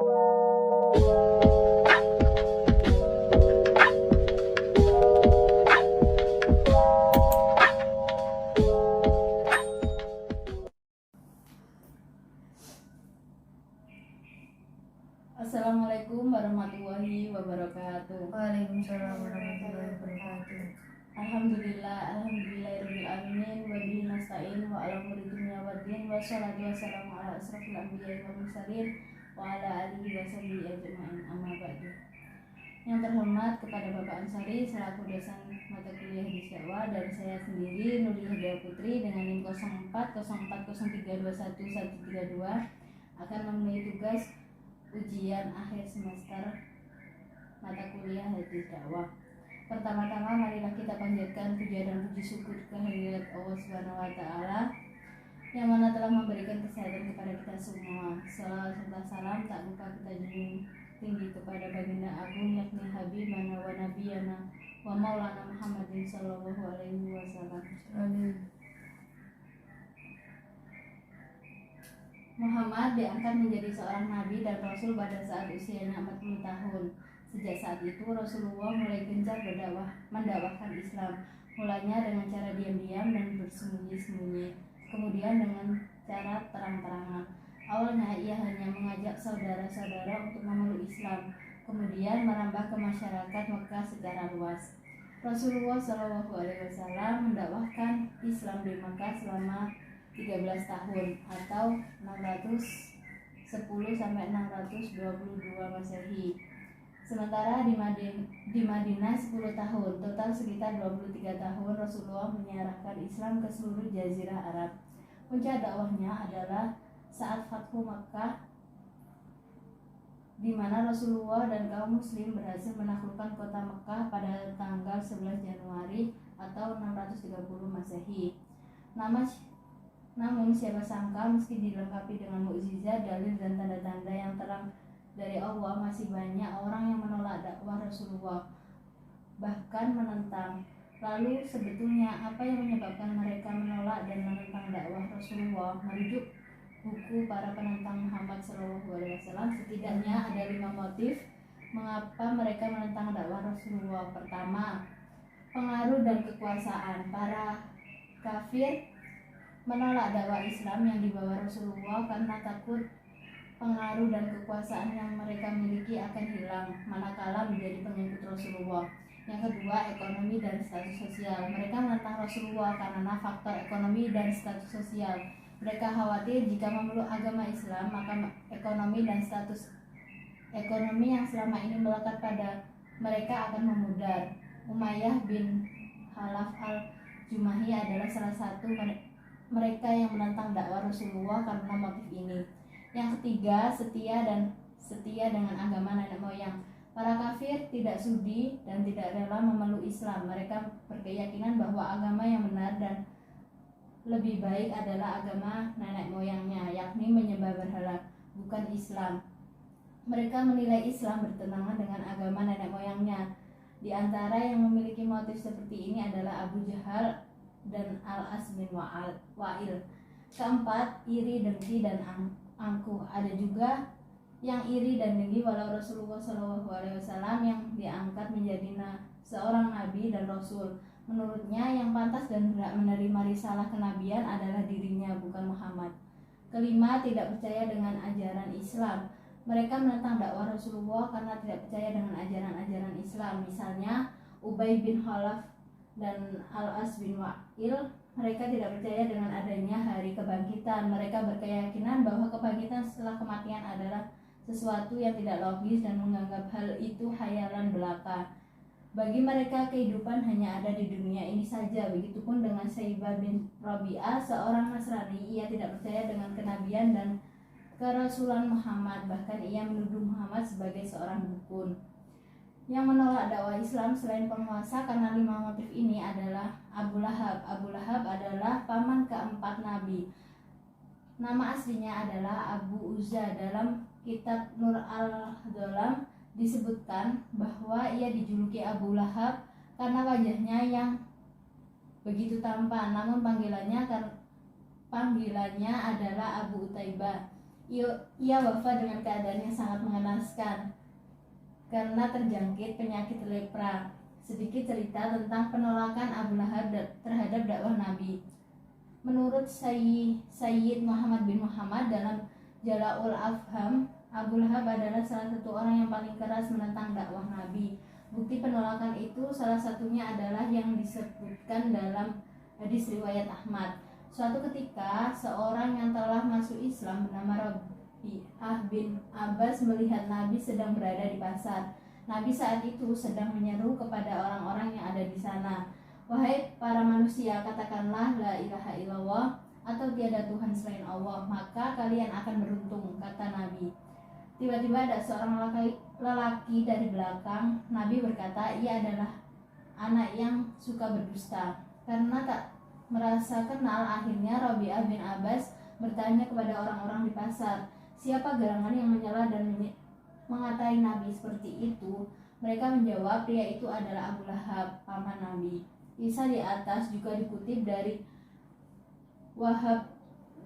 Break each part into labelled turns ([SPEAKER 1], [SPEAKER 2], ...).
[SPEAKER 1] Assalamualaikum warahmatullahi wabarakatuh.
[SPEAKER 2] Waalaikumsalam warahmatullahi wabarakatuh.
[SPEAKER 1] Alhamdulillahirabbil alamin wa bihi nasta'in wa ala umuri dunya waddin wa sholatu wassalamu ala asrofil anbiya'i wal mursalin wa ala alihi wa sahbihi ajma'in, amma ba'du. Yang terhormat kepada Bapak Ansari selaku dosen mata kuliah di Syawa, dan saya sendiri Nuliah Dea Putri dengan NIM 040403211132 akan memenuhi tugas ujian akhir semester mata kuliah hadis dakwah. Pertama-tama marilah kita panjatkan puja dan puji syukur kehadirat Allah Subhanahu wa taala yang mana telah memberikan kesehatan kepada kita semua. Salawat serta salam tak lupa kita junjung tinggi kepada baginda agung yakni habibana wa nabiyana wa maulana Muhammadin sallallahu alaihi wasallam.
[SPEAKER 2] Amin.
[SPEAKER 1] Muhammad diangkat menjadi seorang nabi dan rasul pada saat usianya 40 tahun. Sejak saat itu Rasulullah mulai gencar mendakwahkan Islam. Mulanya dengan cara diam-diam dan bersembunyi-sembunyi, kemudian dengan cara terang-terangan. Awalnya ia hanya mengajak saudara-saudara untuk memeluk Islam, kemudian merambah ke masyarakat Mekah secara luas. Rasulullah SAW mendakwahkan Islam di Mekah selama 13 tahun atau 610 sampai 622 Masehi. Sementara di Madinah 10 tahun, total sekitar 23 tahun Rasulullah menyiarkan Islam ke seluruh jazirah Arab. Puncak dakwahnya adalah saat Fathu Makkah, di mana Rasulullah dan kaum muslim berhasil menaklukkan kota Mekah pada tanggal 11 Januari atau 630 Masehi. Namun siapa sangka meski dilengkapi dengan mukjizat, dalil dan tanda-tanda yang terang dari Allah, masih banyak orang yang menolak dakwah Rasulullah, bahkan menentang. Lalu sebetulnya apa yang menyebabkan mereka menolak dan menentang dakwah Rasulullah? Merujuk buku para penentang Muhammad SAW, setidaknya ada 5 motif mengapa mereka menentang dakwah Rasulullah. Pertama, pengaruh dan kekuasaan. Para kafir menolak dakwah Islam yang dibawa Rasulullah karena takut pengaruh dan kekuasaan yang mereka miliki akan hilang manakala menjadi pengikut Rasulullah. Yang kedua, ekonomi dan status sosial. Mereka menentang Rasulullah karena faktor ekonomi dan status sosial. Mereka khawatir jika memeluk agama Islam, maka ekonomi dan status ekonomi yang selama ini melekat pada mereka akan memudar. Umayyah bin Khalaf al-Jumahi adalah salah satu mereka yang menentang dakwah Rasulullah karena motif ini. Yang ketiga, setia dengan agama nenek moyang. Para kafir tidak sudi dan tidak rela memeluk Islam. Mereka berkeyakinan bahwa agama yang benar dan lebih baik adalah agama nenek moyangnya, yakni menyembah berhala, bukan Islam. Mereka menilai Islam bertentangan dengan agama nenek moyangnya. Di antara yang memiliki motif seperti ini adalah Abu Jahal dan Al-As bin Wa'il. Keempat, iri, dengki, dan angkuh. Ada juga yang iri dan dengki walau Rasulullah SAW yang diangkat menjadi seorang nabi dan rasul. Menurutnya yang pantas dan berhak menerima risalah kenabian adalah dirinya, bukan Muhammad. Kelima, tidak percaya dengan ajaran Islam. Mereka menentang dakwah Rasulullah karena tidak percaya dengan ajaran-ajaran Islam. Misalnya Ubay bin Khalaf dan Al-As bin Wa'il. Mereka tidak percaya dengan adanya hari kebangkitan. Mereka berkeyakinan bahwa kebangkitan setelah kematian adalah sesuatu yang tidak logis dan menganggap hal itu khayalan belaka. Bagi mereka kehidupan hanya ada di dunia ini saja. Begitupun dengan Syaibah bin Rabi'ah, seorang Nasrani. Ia tidak percaya dengan kenabian dan kerasulan Muhammad. Bahkan ia menuduh Muhammad sebagai seorang dukun. Yang menolak dakwah Islam selain penguasa karena 5 motif ini adalah Abu Lahab. Abu Lahab adalah paman keempat Nabi. Nama aslinya adalah Abu Uzza. Dalam kitab Nur al-Dolam disebutkan bahwa ia dijuluki Abu Lahab karena wajahnya yang begitu tampan, namun panggilannya adalah Abu Utaibah. Ia wafat dengan keadaan yang sangat mengenaskan karena terjangkit penyakit lepra. Sedikit cerita tentang penolakan Abu Lahab terhadap dakwah Nabi. Menurut Sayyid Muhammad bin Muhammad dalam Jala'ul Afham, Abu Lahab adalah salah satu orang yang paling keras menentang dakwah Nabi. Bukti penolakan itu salah satunya adalah yang disebutkan dalam hadis riwayat Ahmad. Suatu ketika, seorang yang telah masuk Islam bernama Rabi'ah bin Abbas melihat Nabi sedang berada di pasar. Nabi saat itu sedang menyeru kepada orang-orang yang ada di sana, "Wahai para manusia, katakanlah la ilaha illallah atau tiada Tuhan selain Allah, maka kalian akan beruntung," kata Nabi. Tiba-tiba ada seorang lelaki dari belakang. Nabi berkata, "Ia adalah anak yang suka berdusta." Karena tak merasa kenal, akhirnya Rabi'ah bin Abbas bertanya kepada orang-orang di pasar, "Siapa gerangan yang menyela dan mengatai Nabi seperti itu?" Mereka menjawab, "Pria itu adalah Abu Lahab, paman Nabi." Kisah di atas juga dikutip dari Wahab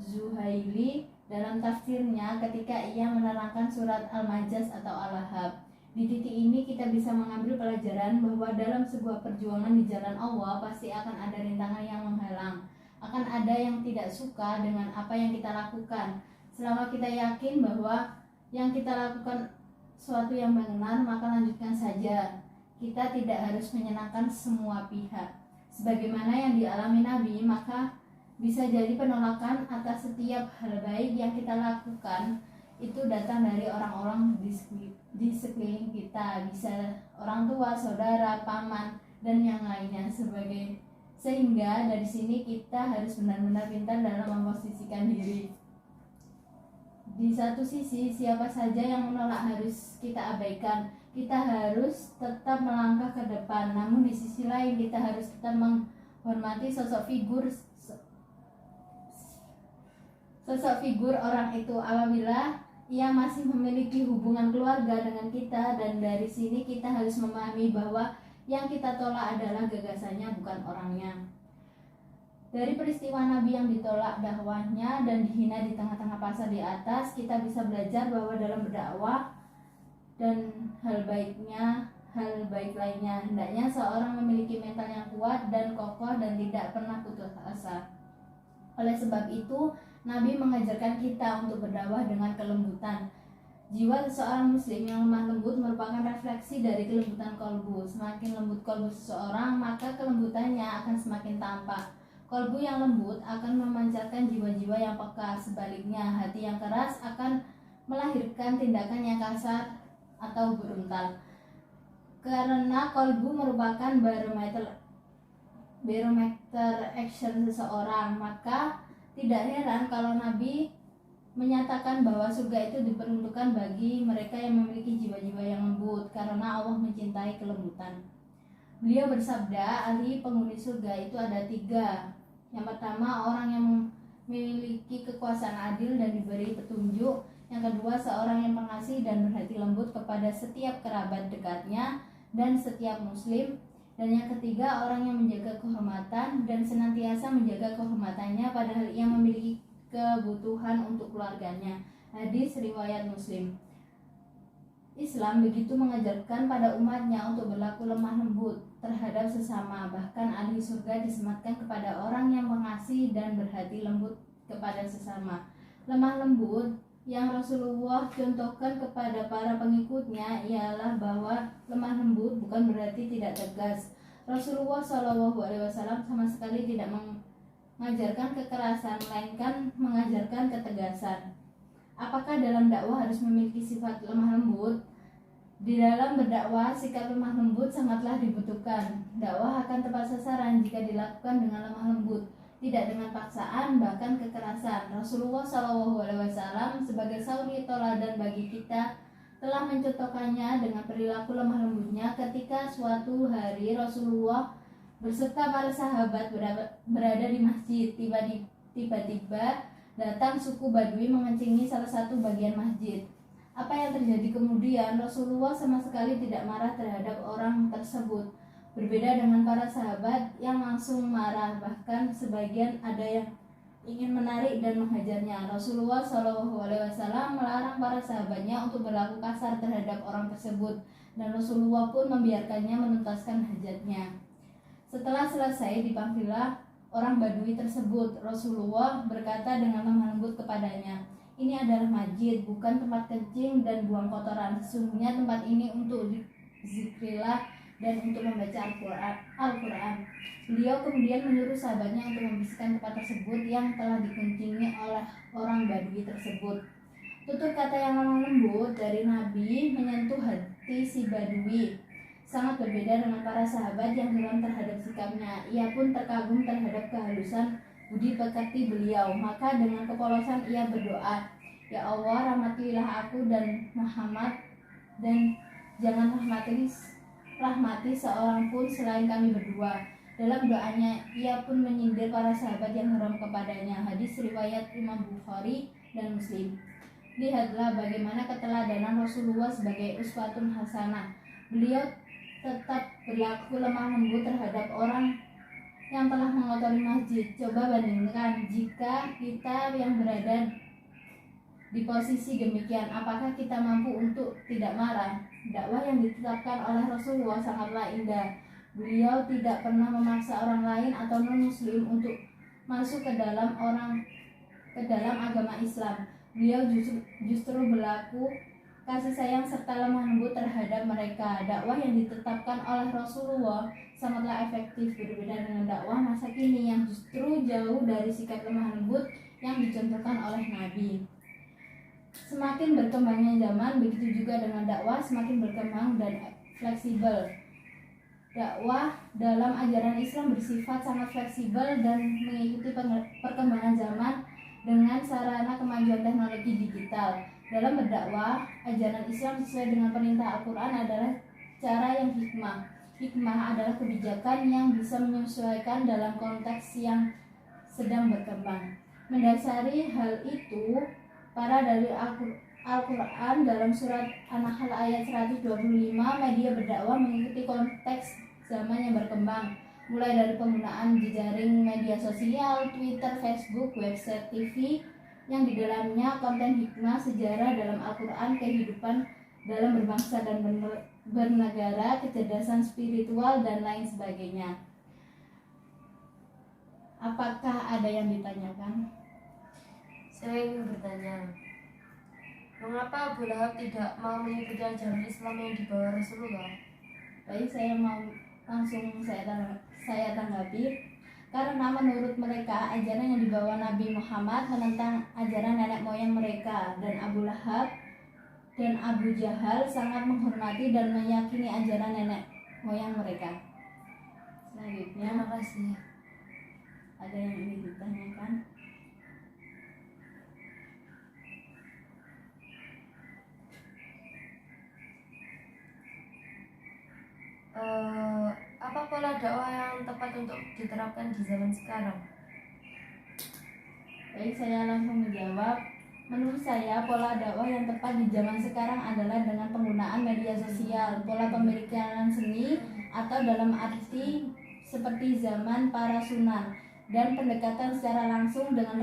[SPEAKER 1] Zuhaili dalam tafsirnya ketika ia menerangkan surat Al-Majaz atau Al-Lahab. Di titik ini kita bisa mengambil pelajaran bahwa dalam sebuah perjuangan di jalan Allah pasti akan ada rintangan yang menghalang. Akan ada yang tidak suka dengan apa yang kita lakukan. Selama kita yakin bahwa yang kita lakukan suatu yang benar, maka lanjutkan saja. Kita tidak harus menyenangkan semua pihak. Sebagaimana yang dialami Nabi, maka bisa jadi penolakan atas setiap hal baik yang kita lakukan itu datang dari orang-orang di sekeliling kita, bisa orang tua, saudara, paman, dan yang lainnya sehingga dari sini kita harus benar-benar pintar dalam memposisikan diri. Di satu sisi, siapa saja yang menolak harus kita abaikan. Kita harus tetap melangkah ke depan. Namun di sisi lain kita harus tetap menghormati sosok figur orang itu apabila ia masih memiliki hubungan keluarga dengan kita, dan dari sini kita harus memahami bahwa yang kita tolak adalah gagasannya, bukan orangnya. Dari peristiwa Nabi yang ditolak dakwahnya dan dihina di tengah-tengah pasar di atas, kita bisa belajar bahwa dalam berdakwah dan hal baik lainnya, hendaknya seorang memiliki mental yang kuat dan kokoh dan tidak pernah putus asa. Oleh sebab itu, Nabi mengajarkan kita untuk berdakwah dengan kelembutan. Jiwa seseorang muslim yang lemah lembut merupakan refleksi dari kelembutan kolbu. Semakin lembut kolbu seseorang, maka kelembutannya akan semakin tampak. Kolbu yang lembut akan memancarkan jiwa-jiwa yang peka. Sebaliknya, hati yang keras akan melahirkan tindakan yang kasar atau brutal. Karena kolbu merupakan barometer action seseorang, maka tidak heran kalau Nabi menyatakan bahwa surga itu diperuntukkan bagi mereka yang memiliki jiwa-jiwa yang lembut, karena Allah mencintai kelembutan. Beliau bersabda, ahli penghuni surga itu ada 3. Yang pertama, orang yang memiliki kekuasaan adil dan diberi petunjuk. Yang kedua, seorang yang pengasih dan berhati lembut kepada setiap kerabat dekatnya dan setiap muslim. Dan yang ketiga, orang yang menjaga kehormatan dan senantiasa menjaga kehormatannya padahal ia memiliki kebutuhan untuk keluarganya. Hadis riwayat Muslim. Islam begitu mengajarkan pada umatnya untuk berlaku lemah lembut terhadap sesama. Bahkan ahli surga disematkan kepada orang yang mengasih dan berhati lembut kepada sesama. Lemah lembut yang Rasulullah contohkan kepada para pengikutnya ialah bahwa lemah lembut bukan berarti tidak tegas. Rasulullah SAW sama sekali tidak mengajarkan kekerasan, melainkan mengajarkan ketegasan. Apakah dalam dakwah harus memiliki sifat lemah lembut? Di dalam berdakwah, sikap lemah lembut sangatlah dibutuhkan. Dakwah akan tepat sasaran jika dilakukan dengan lemah lembut, tidak dengan paksaan bahkan kekerasan. Rasulullah SAW sebagai suri toladan bagi kita telah mencontohkannya dengan perilaku lemah lembutnya ketika suatu hari Rasulullah berserta para sahabat berada di masjid. Tiba-tiba datang suku Badui mengencingi salah satu bagian masjid. Apa yang terjadi kemudian? Rasulullah sama sekali tidak marah terhadap orang tersebut. Berbeda dengan para sahabat yang langsung marah, bahkan sebagian ada yang ingin menarik dan menghajarnya. Rasulullah SAW melarang para sahabatnya untuk berlaku kasar terhadap orang tersebut, dan Rasulullah pun membiarkannya menuntaskan hajatnya. Setelah selesai, dipanggillah orang Badui tersebut. Rasulullah berkata dengan lemah lembut kepadanya, "Ini adalah masjid, bukan tempat kencing dan buang kotoran. Sesungguhnya tempat ini untuk zikrillah dan untuk membaca Al-Quran." Beliau kemudian menyuruh sahabatnya untuk membersihkan tempat tersebut yang telah dikencingi oleh orang Badui tersebut. Tutur kata yang lemah lembut dari Nabi menyentuh hati si Badui. Sangat berbeda dengan para sahabat yang geram terhadap sikapnya. Ia pun terkagum terhadap kehalusan budi pekerti beliau. Maka dengan kepolosan ia berdoa, "Ya Allah, rahmatilah aku dan Muhammad, dan jangan rahmati seorang pun selain kami berdua." Dalam doanya, ia pun menyindir para sahabat yang geram kepadanya. Hadis riwayat Imam Bukhari dan Muslim. Lihatlah bagaimana keteladanan Rasulullah sebagai uswatun hasanah. Beliau tetap berlaku lemah lembut terhadap orang yang telah mengotori masjid. Coba bandingkan jika kita yang berada di posisi demikian, apakah kita mampu untuk tidak marah? Dakwah yang ditetapkan oleh Rasulullah sangatlah indah. Beliau tidak pernah memaksa orang lain atau non-muslim untuk masuk ke dalam agama Islam. Beliau justru berlaku kasih sayang serta lemah lembut terhadap mereka. Dakwah yang ditetapkan oleh Rasulullah sangatlah efektif, berbeda dengan dakwah masa kini yang justru jauh dari sikap lemah lembut yang dicontohkan oleh Nabi. Semakin berkembangnya zaman, begitu juga dengan dakwah semakin berkembang dan fleksibel. Dakwah dalam ajaran Islam bersifat sangat fleksibel dan mengikuti perkembangan zaman dengan sarana kemajuan teknologi digital. Dalam berdakwah, ajaran Islam sesuai dengan perintah Al-Quran adalah cara yang hikmah. Hikmah adalah kebijakan yang bisa menyesuaikan dalam konteks yang sedang berkembang. Mendasari hal itu, para dalil Al-Quran dalam surat An-Nahl ayat 125, media berdakwah mengikuti konteks zaman yang berkembang, mulai dari penggunaan jejaring media sosial, Twitter, Facebook, website TV, yang di dalamnya konten hikmah, sejarah dalam Al-Quran, kehidupan dalam berbangsa dan bernegara, kecerdasan spiritual, dan lain sebagainya. Apakah ada yang ditanyakan?
[SPEAKER 2] Saya ingin bertanya, mengapa Abu Lahab tidak mau mengikuti ajaran Islam yang dibawa Rasulullah?
[SPEAKER 1] Baik, saya tanggapi. Karena menurut mereka ajaran yang dibawa Nabi Muhammad menentang ajaran nenek moyang mereka, dan Abu Lahab dan Abu Jahal sangat menghormati dan meyakini ajaran nenek moyang mereka. Selanjutnya,
[SPEAKER 2] Terima kasih.
[SPEAKER 1] ada yang ingin ditanyakan?
[SPEAKER 2] Apa pola dakwah yang tepat untuk diterapkan di zaman sekarang?
[SPEAKER 1] Baik, saya langsung menjawab. Menurut saya, pola dakwah yang tepat di zaman sekarang adalah dengan penggunaan media sosial, pola pemberitaan seni, atau dalam arti seperti zaman para sunan, dan pendekatan secara langsung dengan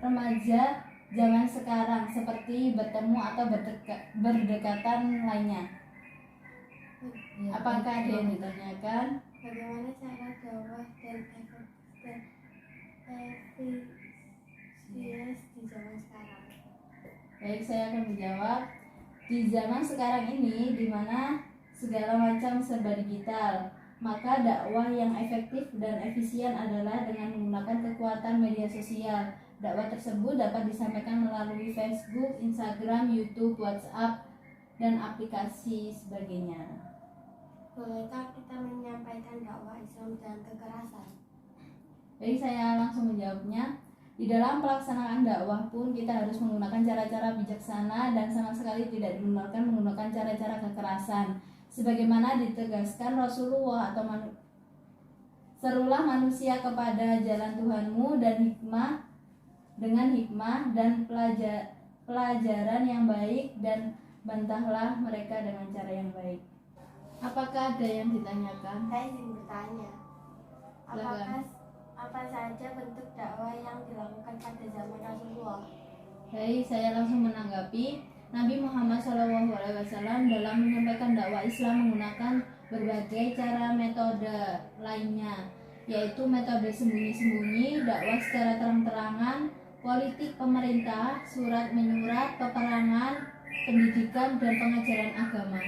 [SPEAKER 1] remaja zaman sekarang, seperti bertemu atau berdekatan lainnya.
[SPEAKER 2] Ya,
[SPEAKER 1] Apakah ada yang ditanyakan?
[SPEAKER 3] Bagaimana cara dakwah dan efisiensi di zaman sekarang?
[SPEAKER 1] Baik, saya akan menjawab. Di zaman sekarang ini, di mana segala macam serba digital, maka dakwah yang efektif dan efisien adalah dengan menggunakan kekuatan media sosial. Dakwah tersebut dapat disampaikan melalui Facebook, Instagram, YouTube, WhatsApp, dan aplikasi sebagainya.
[SPEAKER 3] Bolehkah kita menyampaikan dakwah Islam dengan kekerasan?
[SPEAKER 1] Baik, saya langsung menjawabnya. Di dalam pelaksanaan dakwah pun kita harus menggunakan cara-cara bijaksana dan sama sekali tidak dibenarkan menggunakan cara-cara kekerasan. Sebagaimana ditegaskan Rasulullah serulah manusia kepada jalan Tuhanmu dan dengan hikmah dan pelajaran yang baik, dan bantahlah mereka dengan cara yang baik. Apakah ada yang ditanyakan?
[SPEAKER 3] Saya ingin bertanya, apakah apa saja bentuk dakwah yang dilakukan pada zaman Rasulullah?
[SPEAKER 1] Baik, saya langsung menanggapi. Nabi Muhammad SAW dalam menyampaikan dakwah Islam menggunakan berbagai cara metode lainnya, yaitu metode sembunyi-sembunyi, dakwah secara terang-terangan, politik pemerintah, surat menyurat, peperangan, pendidikan, dan pengajaran agama.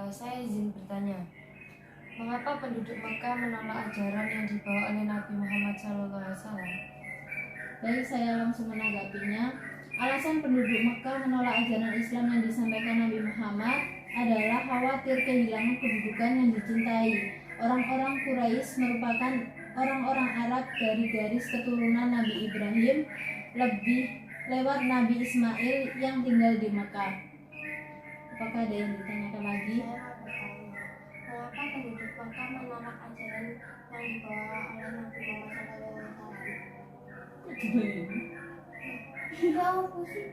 [SPEAKER 2] Saya izin bertanya, mengapa penduduk Mekah menolak ajaran yang dibawa oleh Nabi Muhammad SAW?
[SPEAKER 1] Baik, saya langsung menanggapinya. Alasan penduduk Mekah menolak ajaran Islam yang disampaikan Nabi Muhammad adalah khawatir kehilangan kedudukan yang dicintai. Orang-orang Quraisy merupakan orang-orang Arab dari garis keturunan Nabi Ibrahim lebih lewat Nabi Ismail yang tinggal di Mekah. Apakah ada yang ditanyakan lagi?
[SPEAKER 3] Saya mau bertanya, mengapa penduduk Mekah menolak ajaran yang dibawa oleh Nabi Muhammad SAW? Ya apa sih?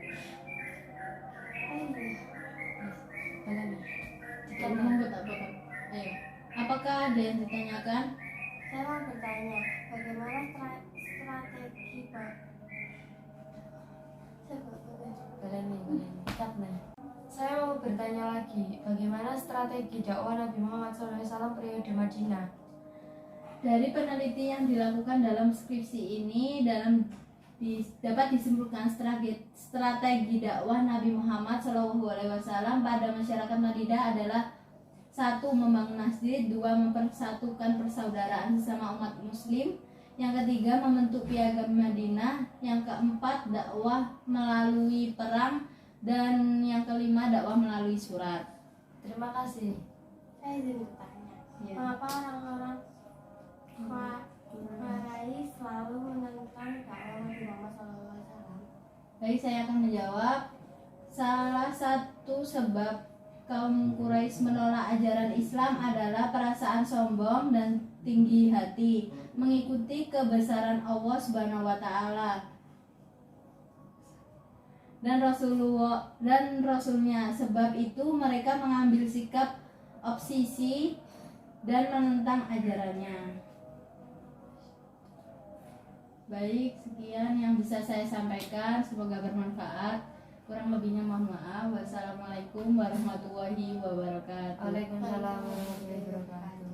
[SPEAKER 2] Bagaimana?
[SPEAKER 1] Monggo tak apa-apa. Ayo. Apakah ada yang ditanyakan?
[SPEAKER 3] Saya mau bertanya, bagaimana strategi
[SPEAKER 2] Saya mau bertanya lagi, bagaimana strategi dakwah Nabi Muhammad SAW periode Madinah?
[SPEAKER 1] Dari peneliti yang dilakukan dalam skripsi ini dapat disimpulkan strategi dakwah Nabi Muhammad SAW pada masyarakat Madinah adalah 1. Membangun masjid, 2. Mempersatukan persaudaraan sesama umat muslim, yang ketiga membentuk piagam Madinah, yang keempat dakwah melalui perang, dan yang kelima dakwah melalui surat.
[SPEAKER 2] Terima kasih.
[SPEAKER 3] Saya izin bertanya,
[SPEAKER 1] Ya.
[SPEAKER 3] mengapa orang-orang Quraisy selalu menentang dakwah Nabi Muhammad SAW?
[SPEAKER 1] Baik, saya akan menjawab. Salah satu sebab kaum Quraisy menolak ajaran Islam adalah perasaan sombong dan tinggi hati, mengikuti kebesaran Allah Subhanahu wa taala dan Rasulnya. Sebab itu mereka mengambil sikap obsesi dan menentang ajarannya. Baik, sekian yang bisa saya sampaikan, semoga bermanfaat. Kurang lebihnya mohon maaf. Wassalamualaikum warahmatullahi wabarakatuh.
[SPEAKER 2] Waalaikumsalam warahmatullahi wabarakatuh.